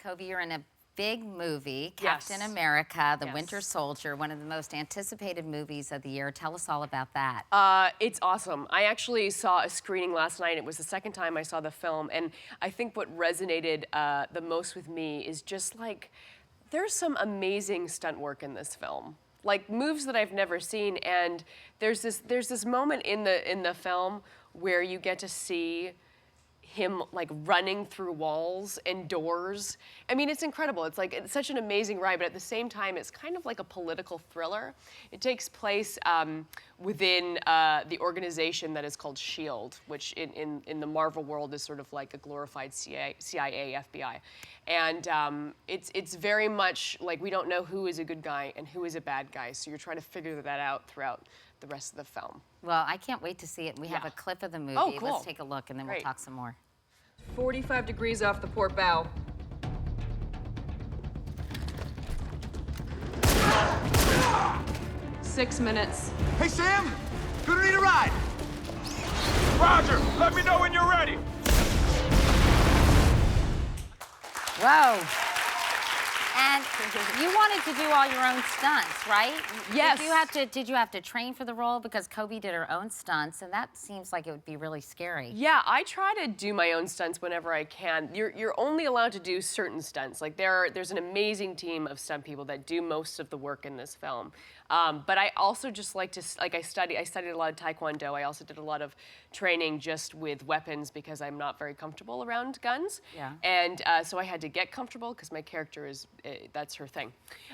Cobie, you're in a big movie, Yes. Captain America, The Yes. Winter Soldier, one of the most anticipated movies of the year. Tell us all about that. It's awesome. I actually saw a screening last night. It was the second time I saw the film, and I think what resonated the most with me is just like, there's some amazing stunt work in this film. Like moves that I've never seen, and there's this moment in the film where you get to see him like running through walls and doors. I mean, it's incredible. It's such an amazing ride, but at the same time, it's kind of like a political thriller. It takes place within the organization that is called SHIELD, which in the Marvel world is sort of like a glorified CIA, FBI. And it's very much like we don't know who is a good guy and who is a bad guy, so you're trying to figure that out throughout the rest of the film. Well, I can't wait to see it. We have a clip of the movie. Oh, cool. Let's take a look, and then we'll talk some more. 45 degrees off the port bow. Six minutes. Hey, Sam! Gonna need a ride! Roger! Let me know when you're ready! Whoa. And you wanted to do all your own stunts, right? Yes. Did you have to train for the role? Because Cobie did her own stunts, and that seems like it would be really scary. Yeah, I try to do my own stunts whenever I can. You're only allowed to do certain stunts. Like there's an amazing team of stunt people that do most of the work in this film. But I also just like to, I studied a lot of Taekwondo. I also did a lot of training just with weapons because I'm not very comfortable around guns. Yeah. And so I had to get comfortable because my character is, that's her thing,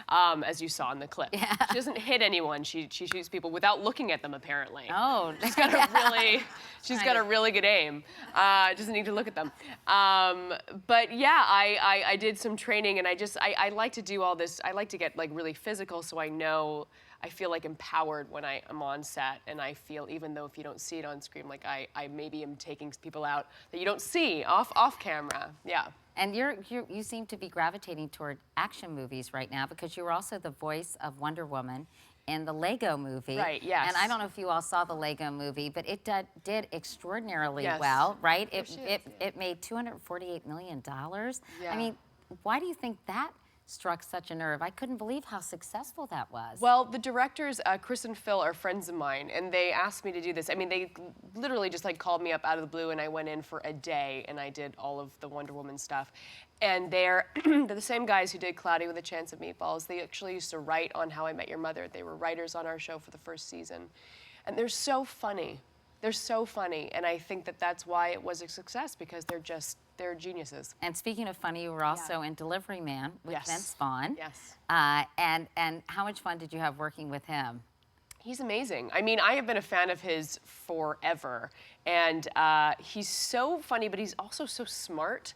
as you saw in the clip. Yeah. She doesn't hit anyone. She shoots people without looking at them, apparently. Oh. She's got a really good aim. Doesn't need to look at them. But yeah, I did some training, and I like to do all this. I like to get like really physical, so I feel like empowered when I am on set, and I feel, even though if you don't see it on screen, like I maybe am taking people out that you don't see off camera. Yeah. And you seem to be gravitating toward action movies right now, because you were also the voice of Wonder Woman in the Lego movie. Right, yes. And I don't know if you all saw the Lego movie, but it did extraordinarily Yes. well, right? Yes, It made $248 million. Yeah. I mean, why do you think that struck such a nerve? I couldn't believe how successful that was. Well, the directors, Chris and Phil, are friends of mine, and they asked me to do this. I mean, they literally just like called me up out of the blue, and I went in for a day, and I did all of the Wonder Woman stuff. And they're the same guys who did Cloudy with a Chance of Meatballs. They actually used to write on How I Met Your Mother. They were writers on our show for the first season. And they're so funny. They're so funny, and I think that that's why it was a success, because they're geniuses. And speaking of funny, you were also in Delivery Man with Yes. Vince Vaughn. Yes. And how much fun did you have working with him? He's amazing. I mean, I have been a fan of his forever, and he's so funny, but he's also so smart.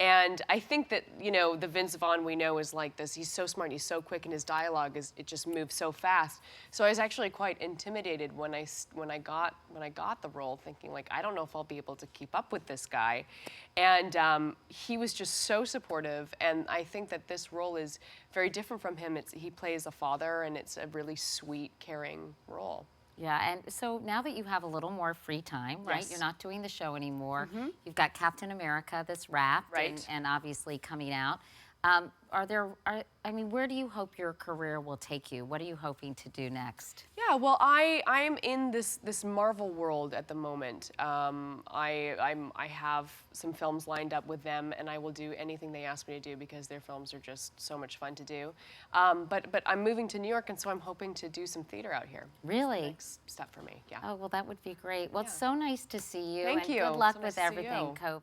And I think that, you know, the Vince Vaughn we know is like this. He's so smart, he's so quick, and his dialogue it just moves so fast. So I was actually quite intimidated when I got the role, thinking like, I don't know if I'll be able to keep up with this guy. And he was just so supportive, and I think that this role is very different from him. He plays a father, and it's a really sweet, caring role. Yeah, and so now that you have a little more free time, right? Yes. You're not doing the show anymore. You've got Captain America that's wrapped Right. and obviously coming out. I mean, where do you hope your career will take you? What are you hoping to do next? Yeah, well, I am in this Marvel world at the moment. I have some films lined up with them, and I will do anything they ask me to do because their films are just so much fun to do. But I'm moving to New York, and so I'm hoping to do some theater out here. Really? Next step for me, yeah. Oh, well, that would be great. Well, it's so nice to see you. Thank and you. good luck So with nice to see everything, you. Cobie.